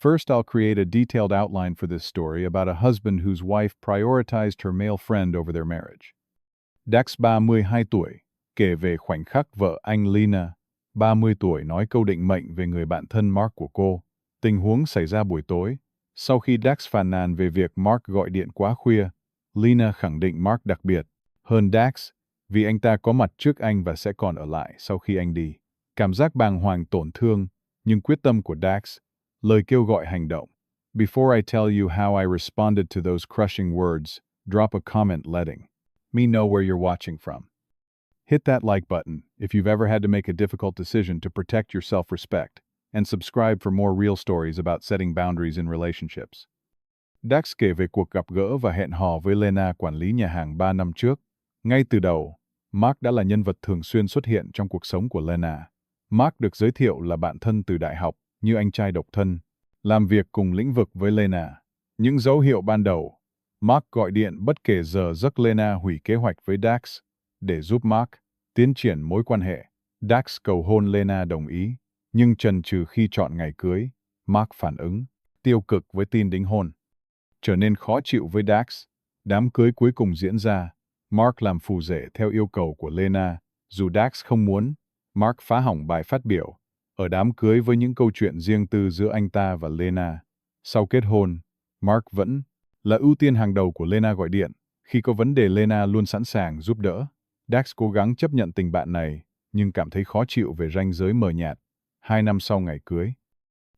First, I'll create a detailed outline for this story about a husband whose wife prioritized her male friend over their marriage. Dax 32 tuổi, kể về khoảnh khắc vợ anh Lena, 30 tuổi nói câu định mệnh về người bạn thân Mark của cô. Tình huống xảy ra buổi tối. Sau khi Dax phàn nàn về việc Mark gọi điện quá khuya, Lena khẳng định Mark đặc biệt hơn Dax vì anh ta có mặt trước anh và sẽ còn ở lại sau khi anh đi. Cảm giác bàng hoàng tổn thương, nhưng quyết tâm của Dax, lời kêu gọi hành động. Before I tell you how I responded to those crushing words, drop a comment letting me know where you're watching from. Hit that like button if you've ever had to make a difficult decision to protect your self-respect, and subscribe for more real stories about setting boundaries in relationships. Dax kể về cuộc gặp gỡ và hẹn hò với Lena, quản lý nhà hàng 3 năm trước. Ngay từ đầu, Mark đã là nhân vật thường xuyên xuất hiện trong cuộc sống của Lena. Mark được giới thiệu là bạn thân từ đại học, như anh trai độc thân, làm việc cùng lĩnh vực với Lena. Những dấu hiệu ban đầu, Mark gọi điện bất kể giờ giấc. Lena hủy kế hoạch với Dax để giúp Mark tiến triển mối quan hệ. Dax cầu hôn, Lena đồng ý, nhưng chần chừ khi chọn ngày cưới. Mark phản ứng tiêu cực với tin đính hôn, trở nên khó chịu với Dax. Đám cưới cuối cùng diễn ra. Mark làm phù rể theo yêu cầu của Lena, dù Dax không muốn. Mark phá hỏng bài phát biểu ở đám cưới với những câu chuyện riêng tư giữa anh ta và Lena. Sau kết hôn, Mark vẫn là ưu tiên hàng đầu của Lena. Gọi điện khi có vấn đề, Lena luôn sẵn sàng giúp đỡ. Dax cố gắng chấp nhận tình bạn này, nhưng cảm thấy khó chịu về ranh giới mờ nhạt. 2 năm sau ngày cưới,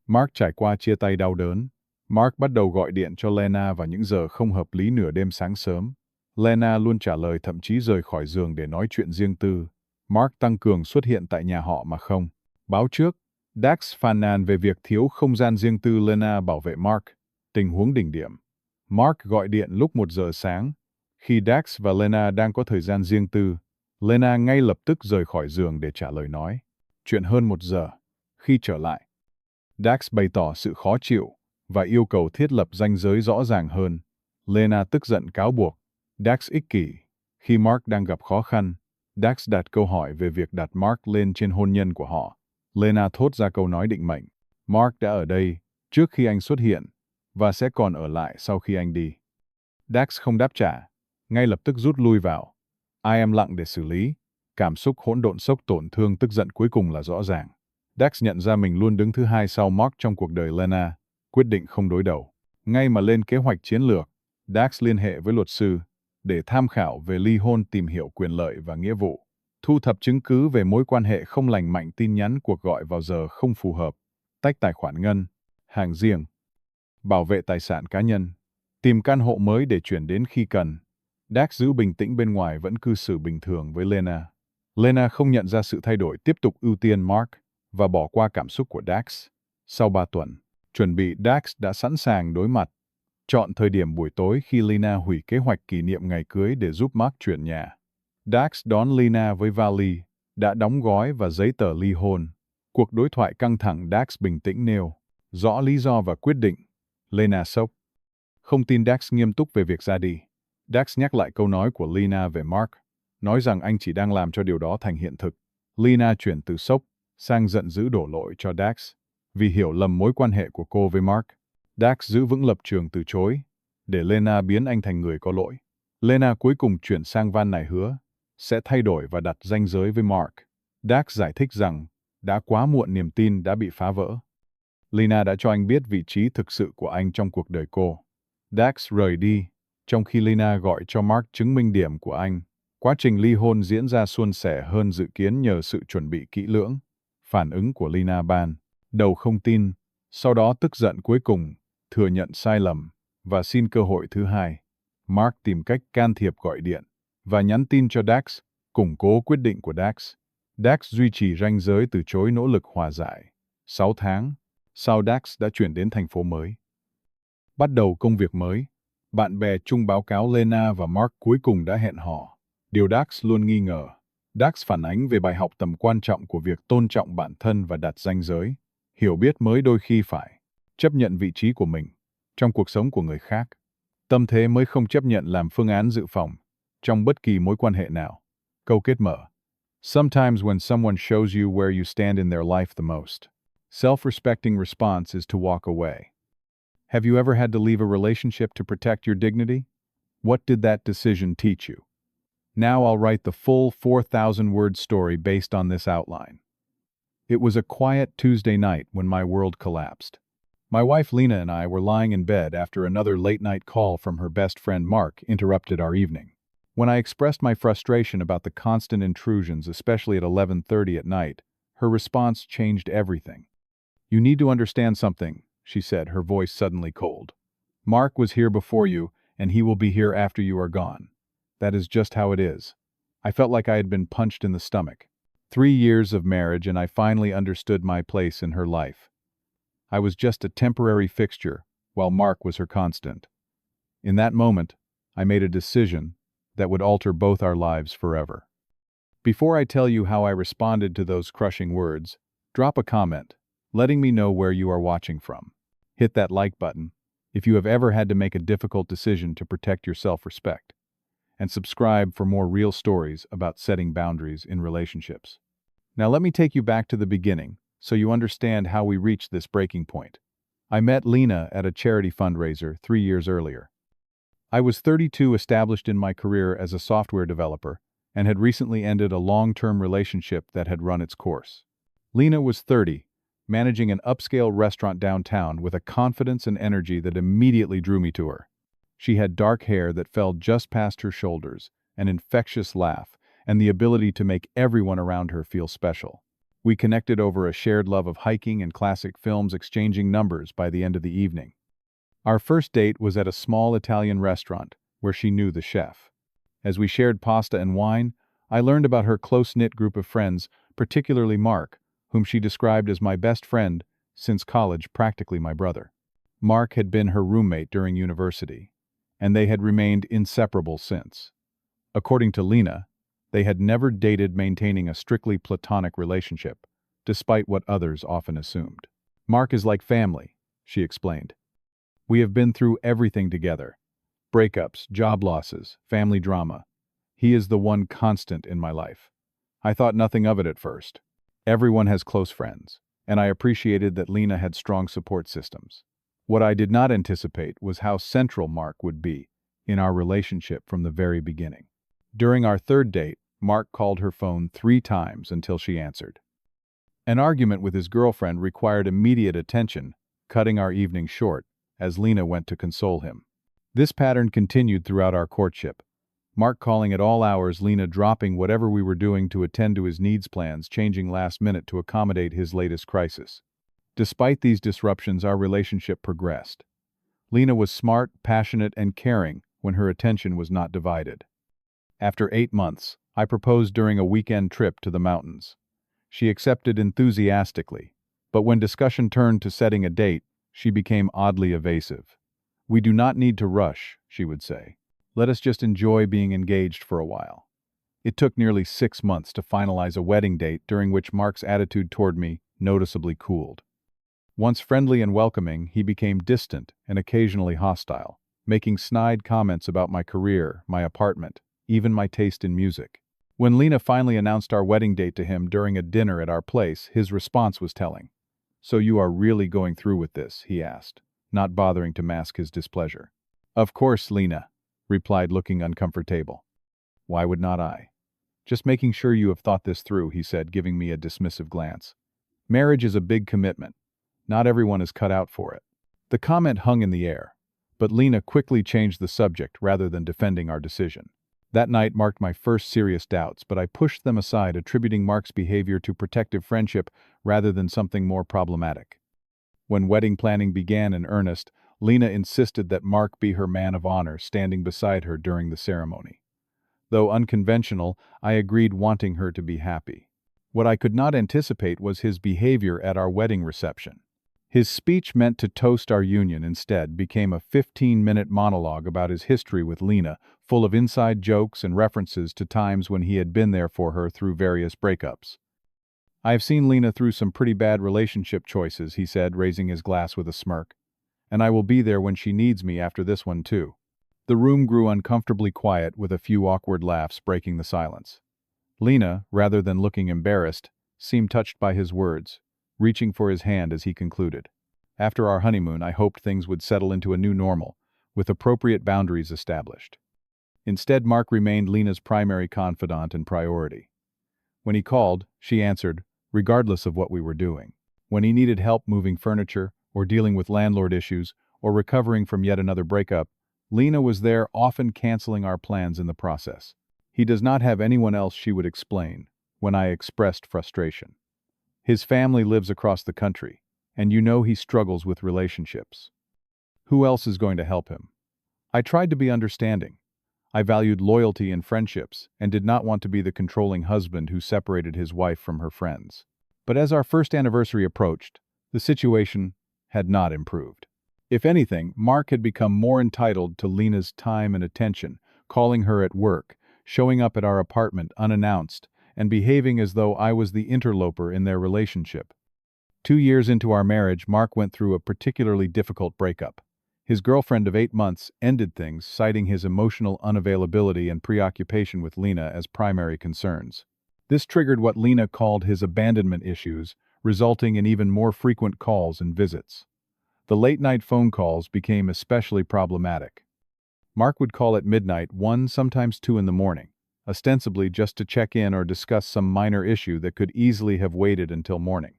Mark trải qua chia tay đau đớn. Mark bắt đầu gọi điện cho Lena vào những giờ không hợp lý, nửa đêm, sáng sớm. Lena luôn trả lời, thậm chí rời khỏi giường để nói chuyện riêng tư. Mark tăng cường xuất hiện tại nhà họ mà không báo trước. Dax phàn nàn về việc thiếu không gian riêng tư. Lena bảo vệ Mark. Tình huống đỉnh điểm. Mark gọi điện lúc 1 giờ sáng. Khi Dax và Lena đang có thời gian riêng tư, Lena ngay lập tức rời khỏi giường để trả lời nói chuyện. Hơn 1 giờ, khi trở lại, Dax bày tỏ sự khó chịu và yêu cầu thiết lập ranh giới rõ ràng hơn. Lena tức giận cáo buộc Dax ích kỷ. Khi Mark đang gặp khó khăn, Dax đặt câu hỏi về việc đặt Mark lên trên hôn nhân của họ. Lena thốt ra câu nói định mệnh. Mark đã ở đây trước khi anh xuất hiện và sẽ còn ở lại sau khi anh đi. Dax không đáp trả, ngay lập tức rút lui vào. Ai im lặng để xử lý. Cảm xúc hỗn độn, sốc, tổn thương, tức giận cuối cùng là rõ ràng. Dax nhận ra mình luôn đứng thứ hai sau Mark trong cuộc đời Lena, quyết định không đối đầu. Ngay mà lên kế hoạch chiến lược, Dax liên hệ với luật sư để tham khảo về ly hôn, tìm hiểu quyền lợi và nghĩa vụ, thu thập chứng cứ về mối quan hệ không lành mạnh, tin nhắn, cuộc gọi vào giờ không phù hợp, tách tài khoản ngân hàng riêng, bảo vệ tài sản cá nhân, tìm căn hộ mới để chuyển đến khi cần. Dax giữ bình tĩnh bên ngoài, vẫn cư xử bình thường với Lena. Lena không nhận ra sự thay đổi, tiếp tục ưu tiên Mark và bỏ qua cảm xúc của Dax. Sau 3 tuần chuẩn bị, Dax đã sẵn sàng đối mặt. Chọn thời điểm buổi tối khi Lena hủy kế hoạch kỷ niệm ngày cưới để giúp Mark chuyển nhà. Dax đón Lena với vali đã đóng gói và giấy tờ ly hôn. Cuộc đối thoại căng thẳng. Dax bình tĩnh nêu rõ lý do và quyết định. Lena sốc, không tin Dax nghiêm túc về việc ra đi. Dax nhắc lại câu nói của Lena về Mark, nói rằng anh chỉ đang làm cho điều đó thành hiện thực. Lena chuyển từ sốc sang giận dữ, đổ lỗi cho Dax vì hiểu lầm mối quan hệ của cô với Mark. Dax giữ vững lập trường từ chối, để Lena biến anh thành người có lỗi. Lena cuối cùng chuyển sang van này, hứa sẽ thay đổi và đặt ranh giới với Mark. Dax giải thích rằng đã quá muộn, niềm tin đã bị phá vỡ. Lena đã cho anh biết vị trí thực sự của anh trong cuộc đời cô. Dax rời đi, trong khi Lena gọi cho Mark chứng minh điểm của anh. Quá trình ly hôn diễn ra suôn sẻ hơn dự kiến nhờ sự chuẩn bị kỹ lưỡng. Phản ứng của Lena ban đầu không tin, sau đó tức giận, cuối cùng thừa nhận sai lầm và xin cơ hội thứ hai. Mark tìm cách can thiệp, gọi điện và nhắn tin cho Dax, củng cố quyết định của Dax. Dax duy trì ranh giới, từ chối nỗ lực hòa giải. 6 tháng sau, Dax đã chuyển đến thành phố mới, bắt đầu công việc mới. Bạn bè chung báo cáo Lena và Mark cuối cùng đã hẹn hò. Điều Dax luôn nghi ngờ. Dax phản ánh về bài học tầm quan trọng của việc tôn trọng bản thân và đặt ranh giới. Hiểu biết mới đôi khi phải chấp nhận vị trí của mình trong cuộc sống của người khác. Tâm thế mới không chấp nhận làm phương án dự phòng trong bất kỳ mối quan hệ nào. Câu kết mở. Sometimes when someone shows you where you stand in their life the most, self-respecting response is to walk away. Have you ever had to leave a relationship to protect your dignity? What did that decision teach you? Now I'll write the full 4,000-word story based on this outline. It was a quiet Tuesday night when my world collapsed. My wife Lena and I were lying in bed after another late-night call from her best friend Mark interrupted our evening. When I expressed my frustration about the constant intrusions, especially at 11:30 at night, her response changed everything. "You need to understand something," she said, her voice suddenly cold. "Mark was here before you, and he will be here after you are gone. That is just how it is." I felt like I had been punched in the stomach. 3 years of marriage and I finally understood my place in her life. I was just a temporary fixture, while Mark was her constant. In that moment, I made a decision that would alter both our lives forever. Before I tell you how I responded to those crushing words, drop a comment, letting me know where you are watching from. Hit that like button if you have ever had to make a difficult decision to protect your self-respect. And subscribe for more real stories about setting boundaries in relationships. Now let me take you back to the beginning, so you understand how we reached this breaking point. I met Lena at a charity fundraiser 3 years earlier. I was 32, established in my career as a software developer, and had recently ended a long-term relationship that had run its course. Lena was 30, managing an upscale restaurant downtown with a confidence and energy that immediately drew me to her. She had dark hair that fell just past her shoulders, an infectious laugh, and the ability to make everyone around her feel special. We connected over a shared love of hiking and classic films, exchanging numbers by the end of the evening. Our first date was at a small Italian restaurant where she knew the chef. As we shared pasta and wine, I learned about her close-knit group of friends, particularly Mark, whom she described as my best friend since college, practically my brother. Mark had been her roommate during university, and they had remained inseparable since. According to Lena, they had never dated, maintaining a strictly platonic relationship, despite what others often assumed. "Mark is like family," she explained. "We have been through everything together. Breakups, job losses, family drama. He is the one constant in my life." I thought nothing of it at first. Everyone has close friends, and I appreciated that Lena had strong support systems. What I did not anticipate was how central Mark would be in our relationship from the very beginning. During our third date, Mark called her phone 3 times until she answered. An argument with his girlfriend required immediate attention, cutting our evening short as Lena went to console him. This pattern continued throughout our courtship. Mark calling at all hours, Lena dropping whatever we were doing to attend to his needs, plans changing last minute to accommodate his latest crisis. Despite these disruptions, our relationship progressed. Lena was smart, passionate, and caring when her attention was not divided. After 8 months, I proposed during a weekend trip to the mountains. She accepted enthusiastically, but when discussion turned to setting a date, she became oddly evasive. "We do not need to rush," she would say. "Let us just enjoy being engaged for a while." It took nearly 6 months to finalize a wedding date, during which Mark's attitude toward me noticeably cooled. Once friendly and welcoming, he became distant and occasionally hostile, making snide comments about my career, my apartment, even my taste in music. When Lena finally announced our wedding date to him during a dinner at our place, his response was telling. "So you are really going through with this?" he asked, not bothering to mask his displeasure. "Of course, Lena," replied, looking uncomfortable. "Why would not I?" "Just making sure you have thought this through," he said, giving me a dismissive glance. "Marriage is a big commitment. Not everyone is cut out for it." The comment hung in the air, but Lena quickly changed the subject rather than defending our decision. That night marked my first serious doubts, but I pushed them aside, attributing Mark's behavior to protective friendship rather than something more problematic. When wedding planning began in earnest, Lena insisted that Mark be her man of honor, standing beside her during the ceremony. Though unconventional, I agreed, wanting her to be happy. What I could not anticipate was his behavior at our wedding reception. His speech, meant to toast our union, instead became a 15-minute monologue about his history with Lena, full of inside jokes and references to times when he had been there for her through various breakups. "I have seen Lena through some pretty bad relationship choices," he said, raising his glass with a smirk. "And I will be there when she needs me after this one too." The room grew uncomfortably quiet, with a few awkward laughs breaking the silence. Lena, rather than looking embarrassed, seemed touched by his words, reaching for his hand as he concluded. After our honeymoon, I hoped things would settle into a new normal, with appropriate boundaries established. Instead, Mark remained Lena's primary confidant and priority. When he called, she answered, regardless of what we were doing. When he needed help moving furniture, or dealing with landlord issues, or recovering from yet another breakup, Lena was there, often canceling our plans in the process. He does not have anyone else, she would explain, when I expressed frustration. His family lives across the country, and you know he struggles with relationships. Who else is going to help him? I tried to be understanding. I valued loyalty in friendships and did not want to be the controlling husband who separated his wife from her friends. But as our first anniversary approached, the situation had not improved. If anything, Mark had become more entitled to Lena's time and attention, calling her at work, showing up at our apartment unannounced, and behaving as though I was the interloper in their relationship. 2 years into our marriage, Mark went through a particularly difficult breakup. His girlfriend of 8 months ended things, citing his emotional unavailability and preoccupation with Lena as primary concerns. This triggered what Lena called his abandonment issues, resulting in even more frequent calls and visits. The late-night phone calls became especially problematic. Mark would call at midnight, 1, sometimes 2 in the morning, ostensibly just to check in or discuss some minor issue that could easily have waited until morning.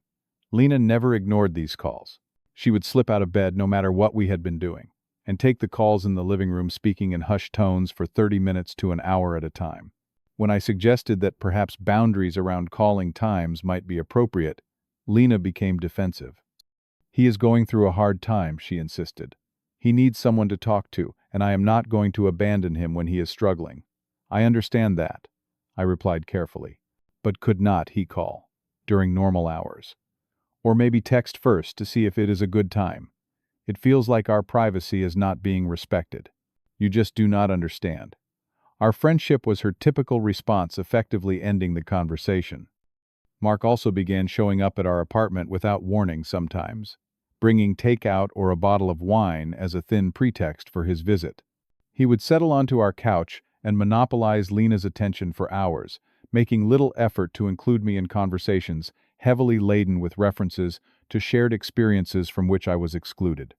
Lena never ignored these calls. She would slip out of bed no matter what we had been doing, and take the calls in the living room, speaking in hushed tones for 30 minutes to an hour at a time. When I suggested that perhaps boundaries around calling times might be appropriate, Lena became defensive. He is going through a hard time, she insisted. He needs someone to talk to, and I am not going to abandon him when he is struggling. I understand that, I replied carefully. But could not he call during normal hours? Or maybe text first to see if it is a good time. It feels like our privacy is not being respected. You just do not understand. Our friendship was her typical response, effectively ending the conversation. Mark also began showing up at our apartment without warning sometimes, bringing takeout or a bottle of wine as a thin pretext for his visit. He would settle onto our couch and monopolize Lena's attention for hours, making little effort to include me in conversations heavily laden with references to shared experiences from which I was excluded.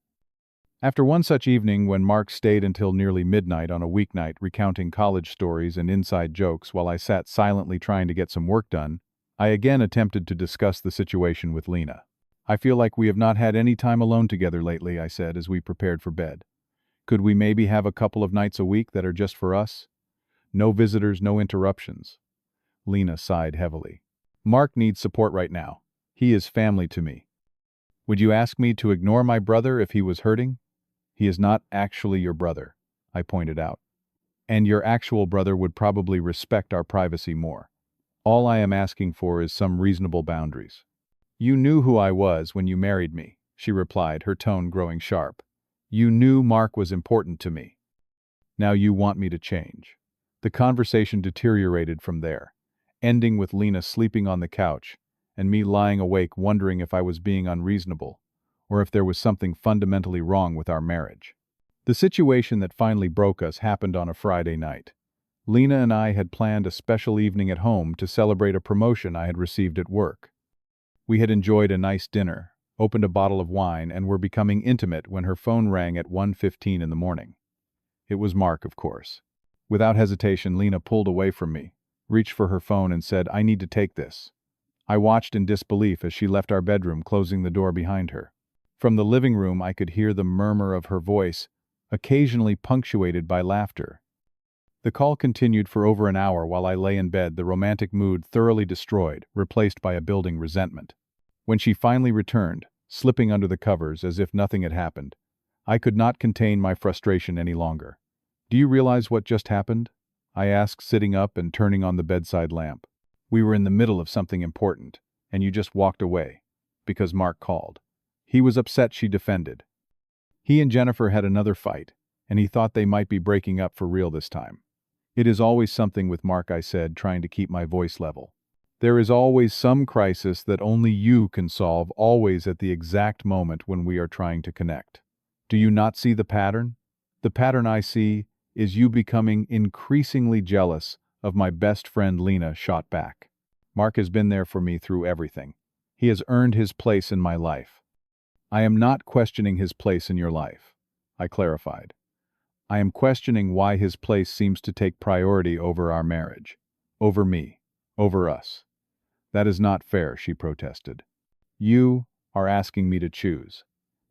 After one such evening, when Mark stayed until nearly midnight on a weeknight recounting college stories and inside jokes while I sat silently trying to get some work done, I again attempted to discuss the situation with Lena. I feel like we have not had any time alone together lately, I said as we prepared for bed. Could we maybe have a couple of nights a week that are just for us? No visitors, no interruptions. Lena sighed heavily. Mark needs support right now. He is family to me. Would you ask me to ignore my brother if he was hurting? He is not actually your brother, I pointed out. And your actual brother would probably respect our privacy more. All I am asking for is some reasonable boundaries. You knew who I was when you married me, she replied, her tone growing sharp. You knew Mark was important to me. Now you want me to change. The conversation deteriorated from there, ending with Lena sleeping on the couch and me lying awake wondering if I was being unreasonable or if there was something fundamentally wrong with our marriage. The situation that finally broke us happened on a Friday night. Lena and I had planned a special evening at home to celebrate a promotion I had received at work. We had enjoyed a nice dinner, opened a bottle of wine, and were becoming intimate when her phone rang at 1:15 in the morning. It was Mark, of course. Without hesitation, Lena pulled away from me, reached for her phone and said, I need to take this. I watched in disbelief as she left our bedroom, closing the door behind her. From the living room, I could hear the murmur of her voice, occasionally punctuated by laughter. The call continued for over an hour while I lay in bed, the romantic mood thoroughly destroyed, replaced by a building resentment. When she finally returned, slipping under the covers as if nothing had happened, I could not contain my frustration any longer. Do you realize what just happened? I asked, sitting up and turning on the bedside lamp. We were in the middle of something important, and you just walked away, because Mark called. He was upset, she defended. He and Jennifer had another fight, and he thought they might be breaking up for real this time. It is always something with Mark, I said, trying to keep my voice level. There is always some crisis that only you can solve, always at the exact moment when we are trying to connect. Do you not see the pattern? The pattern I see is you becoming increasingly jealous of my best friend Lena. Shot back. Mark has been there for me through everything. He has earned his place in my life. I am not questioning his place in your life, I clarified. I am questioning why his place seems to take priority over our marriage. Over me. Over us. That is not fair, she protested. You are asking me to choose.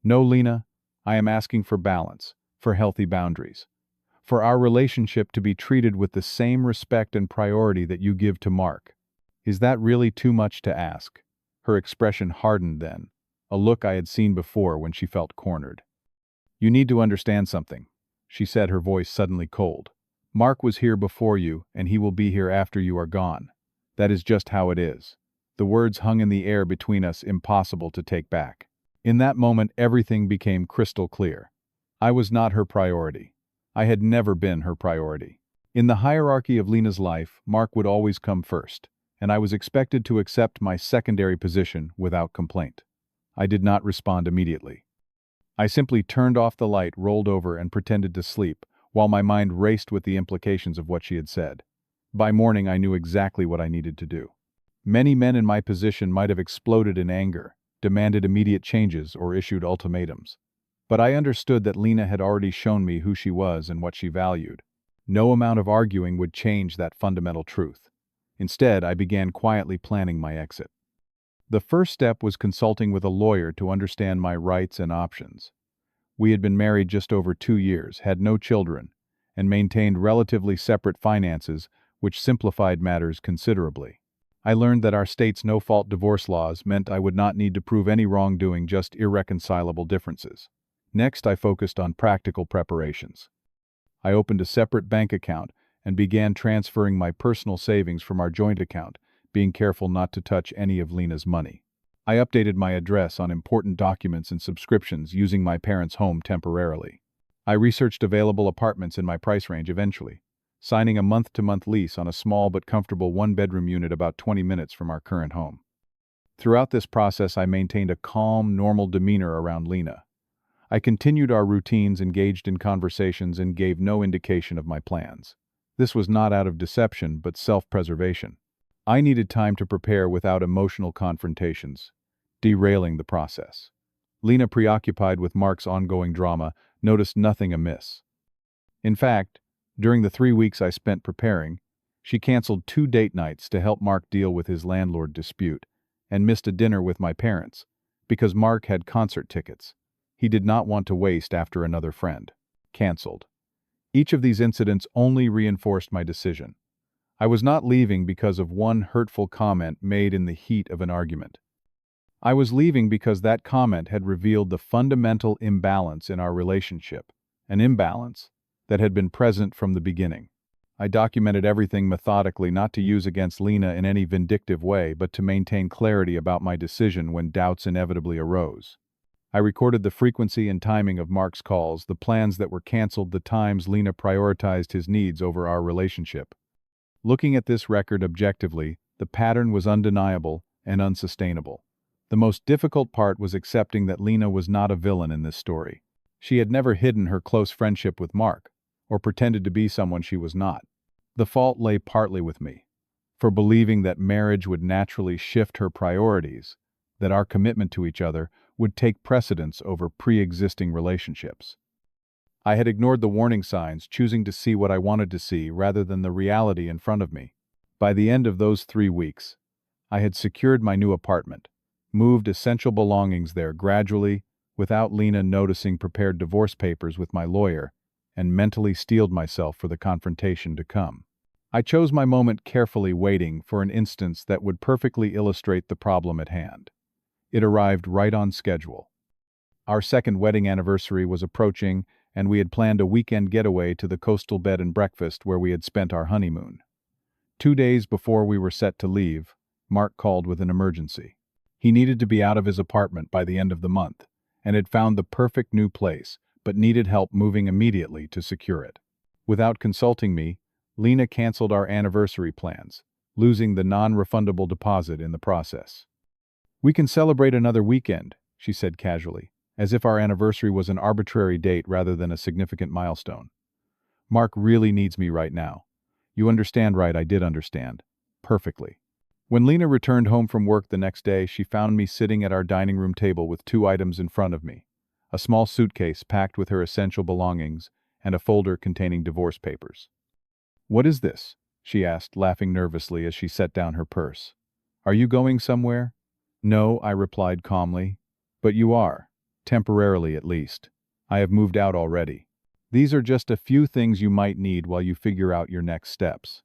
No, Lena, I am asking for balance, for healthy boundaries, for our relationship to be treated with the same respect and priority that you give to Mark. Is that really too much to ask? Her expression hardened then, a look I had seen before when she felt cornered. You need to understand something, she said, her voice suddenly cold. Mark was here before you, and he will be here after you are gone. That is just how it is. The words hung in the air between us, impossible to take back. In that moment, everything became crystal clear. I was not her priority. I had never been her priority. In the hierarchy of Lena's life, Mark would always come first, and I was expected to accept my secondary position without complaint. I did not respond immediately. I simply turned off the light, rolled over, and pretended to sleep, while my mind raced with the implications of what she had said. By morning, I knew exactly what I needed to do. Many men in my position might have exploded in anger, demanded immediate changes, or issued ultimatums. But I understood that Lena had already shown me who she was and what she valued. No amount of arguing would change that fundamental truth. Instead, I began quietly planning my exit. The first step was consulting with a lawyer to understand my rights and options. We had been married just over 2 years, had no children, and maintained relatively separate finances, which simplified matters considerably. I learned that our state's no-fault divorce laws meant I would not need to prove any wrongdoing, just irreconcilable differences. Next, I focused on practical preparations. I opened a separate bank account and began transferring my personal savings from our joint account, being careful not to touch any of Lena's money. I updated my address on important documents and subscriptions using my parents' home temporarily. I researched available apartments in my price range eventually, signing a month-to-month lease on a small but comfortable one-bedroom unit about 20 minutes from our current home. Throughout this process, I maintained a calm, normal demeanor around Lena. I continued our routines, engaged in conversations, and gave no indication of my plans. This was not out of deception, but self-preservation. I needed time to prepare without emotional confrontations, derailing the process. Lena, preoccupied with Mark's ongoing drama, noticed nothing amiss. In fact, during the 3 weeks I spent preparing, she canceled 2 date nights to help Mark deal with his landlord dispute, and missed a dinner with my parents, because Mark had concert tickets he did not want to waste after another friend. Canceled. Each of these incidents only reinforced my decision. I was not leaving because of one hurtful comment made in the heat of an argument. I was leaving because that comment had revealed the fundamental imbalance in our relationship, an imbalance that had been present from the beginning. I documented everything methodically, not to use against Lena in any vindictive way, but to maintain clarity about my decision when doubts inevitably arose. I recorded the frequency and timing of Mark's calls, the plans that were canceled, the times Lena prioritized his needs over our relationship. Looking at this record objectively, the pattern was undeniable and unsustainable. The most difficult part was accepting that Lena was not a villain in this story. She had never hidden her close friendship with Mark, or pretended to be someone she was not. The fault lay partly with me, for believing that marriage would naturally shift her priorities, that our commitment to each other would take precedence over pre-existing relationships. I had ignored the warning signs, choosing to see what I wanted to see rather than the reality in front of me. By the end of those 3 weeks, I had secured my new apartment, moved essential belongings there gradually, without Lena noticing, prepared divorce papers with my lawyer, and mentally steeled myself for the confrontation to come. I chose my moment carefully, waiting for an instance that would perfectly illustrate the problem at hand. It arrived right on schedule. Our second wedding anniversary was approaching, and we had planned a weekend getaway to the coastal bed and breakfast where we had spent our honeymoon. 2 days before we were set to leave, Mark called with an emergency. He needed to be out of his apartment by the end of the month, and had found the perfect new place, but needed help moving immediately to secure it. Without consulting me, Lena canceled our anniversary plans, losing the non-refundable deposit in the process. "We can celebrate another weekend," she said casually, as if our anniversary was an arbitrary date rather than a significant milestone. "Mark really needs me right now." "You understand, right?" I did understand. Perfectly. When Lena returned home from work the next day, she found me sitting at our dining room table with two items in front of me: a small suitcase packed with her essential belongings and a folder containing divorce papers. "What is this?" she asked, laughing nervously as she set down her purse. "Are you going somewhere?" "No," I replied calmly. "But you are. Temporarily, at least. I have moved out already. These are just a few things you might need while you figure out your next steps."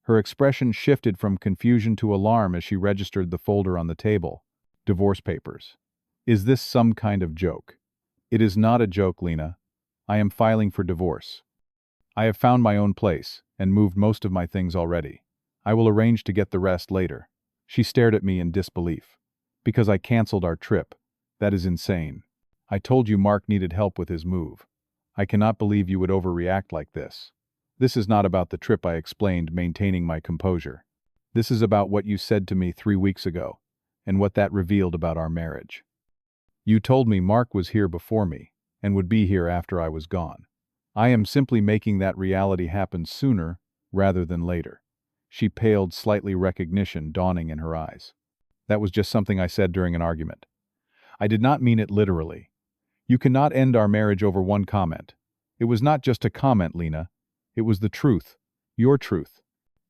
Her expression shifted from confusion to alarm as she registered the folder on the table. Divorce papers. "Is this some kind of joke?" "It is not a joke, Lena. I am filing for divorce. I have found my own place and moved most of my things already. I will arrange to get the rest later." She stared at me in disbelief. "Because I canceled our trip. That is insane. I told you Mark needed help with his move. I cannot believe you would overreact like this." "This is not about the trip," I explained, maintaining my composure. "This is about what you said to me 3 weeks ago, and what that revealed about our marriage. You told me Mark was here before me, and would be here after I was gone. I am simply making that reality happen sooner rather than later." She paled, slightly, recognition dawning in her eyes. "That was just something I said during an argument. I did not mean it literally. You cannot end our marriage over one comment. It was not just a comment, Lena. It was the truth, your truth.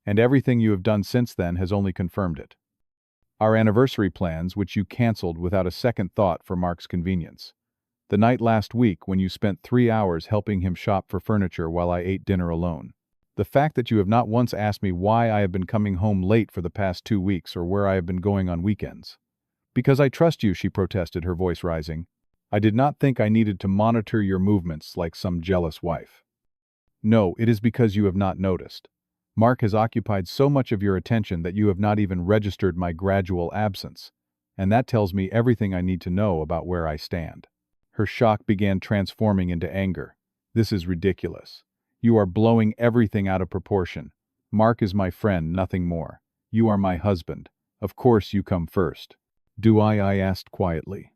And everything you have done since then has only confirmed it. Our anniversary plans, which you canceled without a second thought for Mark's convenience. The night last week when you spent 3 hours helping him shop for furniture while I ate dinner alone. The fact that you have not once asked me why I have been coming home late for the past 2 weeks or where I have been going on weekends. Because I trust you," she protested, her voice rising. "I did not think I needed to monitor your movements like some jealous wife. No, it is because you have not noticed. Mark has occupied so much of your attention that you have not even registered my gradual absence, and that tells me everything I need to know about where I stand." Her shock began transforming into anger. "This is ridiculous. You are blowing everything out of proportion. Mark is my friend, nothing more. You are my husband. Of course you come first." "Do I asked quietly.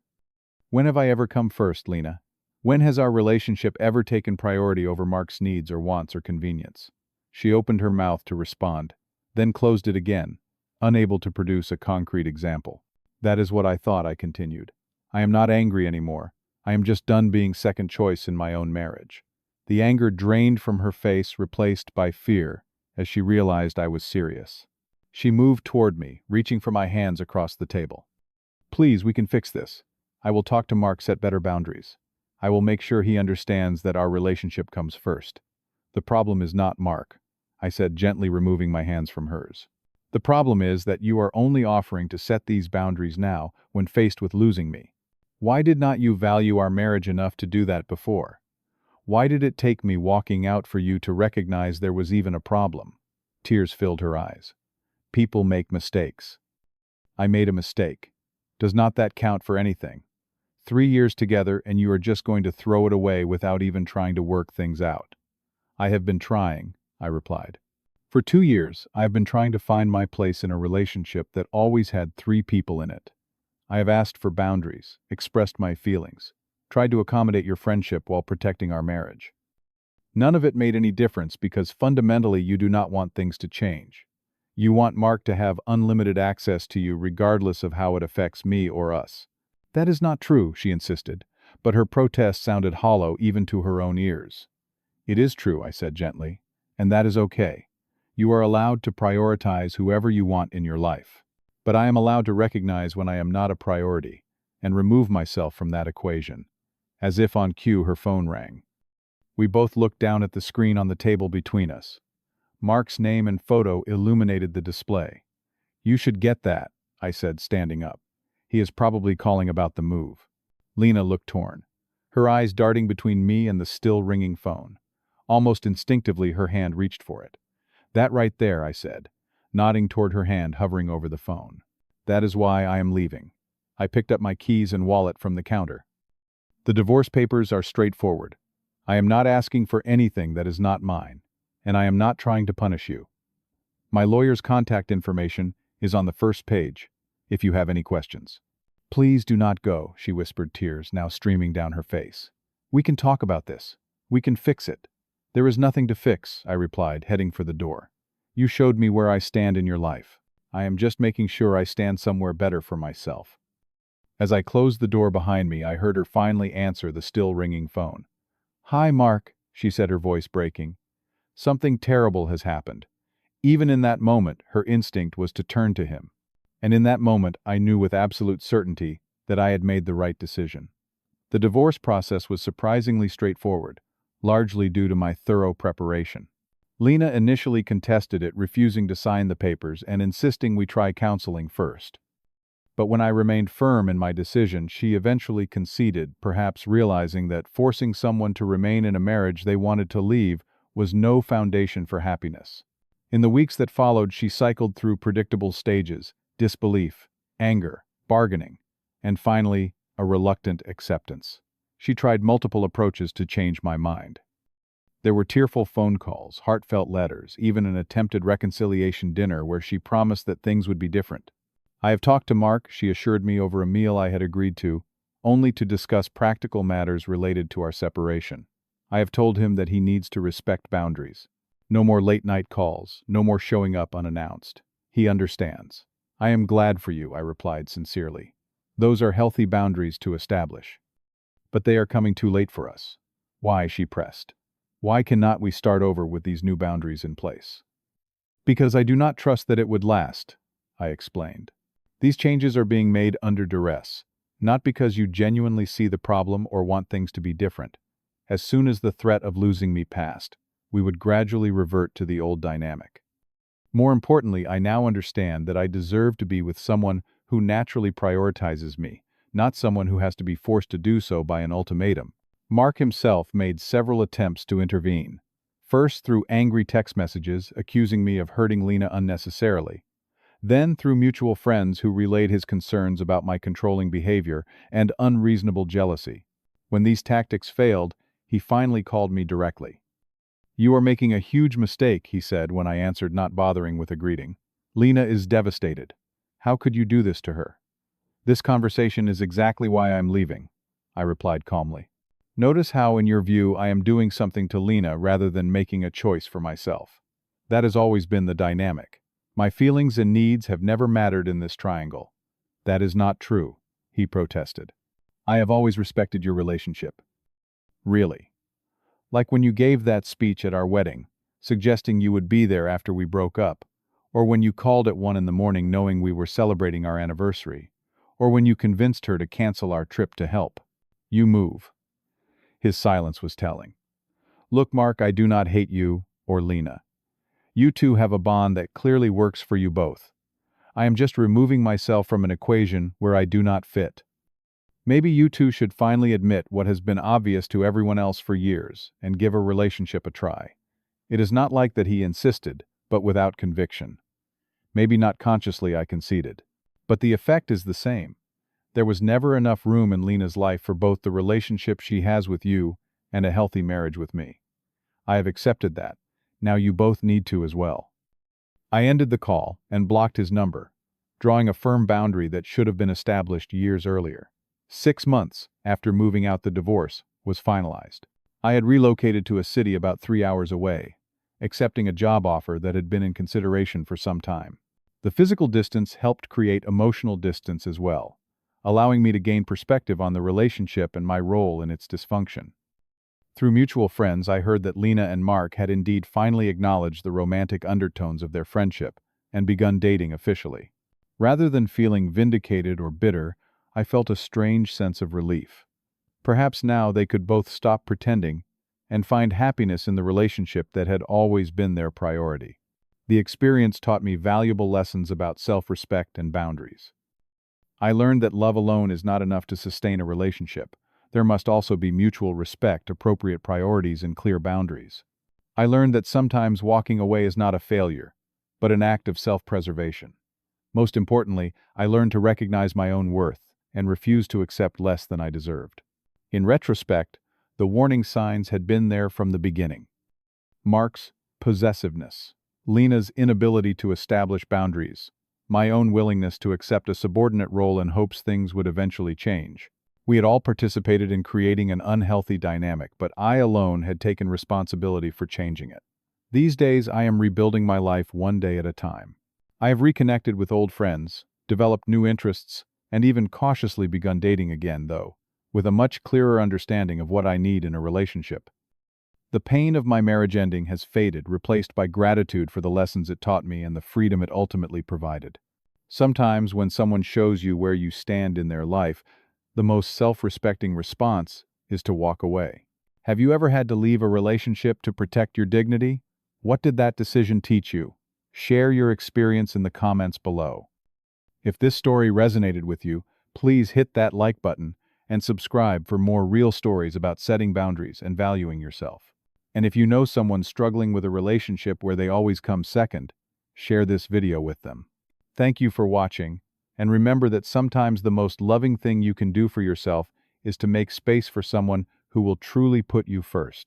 "When have I ever come first, Lena? When has our relationship ever taken priority over Mark's needs or wants or convenience?" She opened her mouth to respond, then closed it again, unable to produce a concrete example. "That is what I thought," I continued. "I am not angry anymore. I am just done being second choice in my own marriage." The anger drained from her face, replaced by fear, as she realized I was serious. She moved toward me, reaching for my hands across the table. "Please, we can fix this. I will talk to Mark, set better boundaries. I will make sure he understands that our relationship comes first. The problem is not Mark," I said, gently removing my hands from hers. "The problem is that you are only offering to set these boundaries now when faced with losing me. Why did not you value our marriage enough to do that before? Why did it take me walking out for you to recognize there was even a problem?" Tears filled her eyes. "People make mistakes. I made a mistake. Does not that count for anything? 3 years together and you are just going to throw it away without even trying to work things out." "I have been trying," I replied. "For 2 years, I have been trying to find my place in a relationship that always had 3 people in it. I have asked for boundaries, expressed my feelings, tried to accommodate your friendship while protecting our marriage. None of it made any difference because fundamentally you do not want things to change. You want Mark to have unlimited access to you regardless of how it affects me or us." "That is not true," she insisted, but her protest sounded hollow even to her own ears. "It is true," I said gently, "and that is okay. You are allowed to prioritize whoever you want in your life. But I am allowed to recognize when I am not a priority and remove myself from that equation." As if on cue, her phone rang. We both looked down at the screen on the table between us. Mark's name and photo illuminated the display. "You should get that," I said, standing up. "He is probably calling about the move." Lena looked torn, her eyes darting between me and the still ringing phone. Almost instinctively, her hand reached for it. "That right there," I said, nodding toward her hand hovering over the phone. "That is why I am leaving." I picked up my keys and wallet from the counter. "The divorce papers are straightforward. I am not asking for anything that is not mine, and I am not trying to punish you. My lawyer's contact information is on the first page, if you have any questions." "Please do not go," she whispered, tears now streaming down her face. "We can talk about this. We can fix it." "There is nothing to fix," I replied, heading for the door. "You showed me where I stand in your life. I am just making sure I stand somewhere better for myself." As I closed the door behind me, I heard her finally answer the still ringing phone. "Hi, Mark," she said, her voice breaking. "Something terrible has happened." Even in that moment, her instinct was to turn to him. And in that moment, I knew with absolute certainty that I had made the right decision. The divorce process was surprisingly straightforward, largely due to my thorough preparation. Lena initially contested it, refusing to sign the papers and insisting we try counseling first. But when I remained firm in my decision, she eventually conceded, perhaps realizing that forcing someone to remain in a marriage they wanted to leave was no foundation for happiness. In the weeks that followed, she cycled through predictable stages: disbelief, anger, bargaining, and finally, a reluctant acceptance. She tried multiple approaches to change my mind. There were tearful phone calls, heartfelt letters, even an attempted reconciliation dinner where she promised that things would be different. "I have talked to Mark," she assured me over a meal I had agreed to, only to discuss practical matters related to our separation. "I have told him that he needs to respect boundaries. No more late-night calls, no more showing up unannounced. He understands." "I am glad for you," I replied sincerely. "Those are healthy boundaries to establish." "But they are coming too late for us." "Why?" she pressed. "Why cannot we start over with these new boundaries in place?" "Because I do not trust that it would last," I explained. "These changes are being made under duress, not because you genuinely see the problem or want things to be different. As soon as the threat of losing me passed, we would gradually revert to the old dynamic. More importantly, I now understand that I deserve to be with someone who naturally prioritizes me, not someone who has to be forced to do so by an ultimatum." Mark himself made several attempts to intervene. First through angry text messages accusing me of hurting Lena unnecessarily. Then through mutual friends who relayed his concerns about my controlling behavior and unreasonable jealousy. When these tactics failed, he finally called me directly. "You are making a huge mistake," he said when I answered, not bothering with a greeting. "Lena is devastated. How could you do this to her?" "This conversation is exactly why I'm leaving," I replied calmly. "Notice how, in your view, I am doing something to Lena rather than making a choice for myself. That has always been the dynamic. My feelings and needs have never mattered in this triangle." "That is not true," he protested. "I have always respected your relationship." "Really? Like when you gave that speech at our wedding, suggesting you would be there after we broke up, or when you called at 1 in the morning knowing we were celebrating our anniversary, or when you convinced her to cancel our trip to help. You move." His silence was telling. "Look, Mark, I do not hate you or Lena. You two have a bond that clearly works for you both. I am just removing myself from an equation where I do not fit. Maybe you two should finally admit what has been obvious to everyone else for years and give a relationship a try." It is not like that he insisted, but without conviction. Maybe not consciously, I conceded. But the effect is the same. There was never enough room in Lena's life for both the relationship she has with you and a healthy marriage with me. I have accepted that. Now you both need to as well. I ended the call and blocked his number, drawing a firm boundary that should have been established years earlier. 6 months after moving out, the divorce was finalized. I had relocated to a city about 3 hours away, accepting a job offer that had been in consideration for some time. The physical distance helped create emotional distance as well, allowing me to gain perspective on the relationship and my role in its dysfunction. Through mutual friends, I heard that Lena and Mark had indeed finally acknowledged the romantic undertones of their friendship and begun dating officially. Rather than feeling vindicated or bitter, I felt a strange sense of relief. Perhaps now they could both stop pretending and find happiness in the relationship that had always been their priority. The experience taught me valuable lessons about self-respect and boundaries. I learned that love alone is not enough to sustain a relationship. There must also be mutual respect, appropriate priorities, and clear boundaries. I learned that sometimes walking away is not a failure, but an act of self-preservation. Most importantly, I learned to recognize my own worth and refuse to accept less than I deserved. In retrospect, the warning signs had been there from the beginning. Mark's possessiveness, Lena's inability to establish boundaries, my own willingness to accept a subordinate role in hopes things would eventually change. We had all participated in creating an unhealthy dynamic, but I alone had taken responsibility for changing it. These days, I am rebuilding my life one day at a time. I have reconnected with old friends, developed new interests, and even cautiously begun dating again, though, with a much clearer understanding of what I need in a relationship. The pain of my marriage ending has faded, replaced by gratitude for the lessons it taught me and the freedom it ultimately provided. Sometimes, when someone shows you where you stand in their life, the most self-respecting response is to walk away. Have you ever had to leave a relationship to protect your dignity? What did that decision teach you? Share your experience in the comments below. If this story resonated with you, please hit that like button and subscribe for more real stories about setting boundaries and valuing yourself. And if you know someone struggling with a relationship where they always come second, share this video with them. Thank you for watching, and remember that sometimes the most loving thing you can do for yourself is to make space for someone who will truly put you first.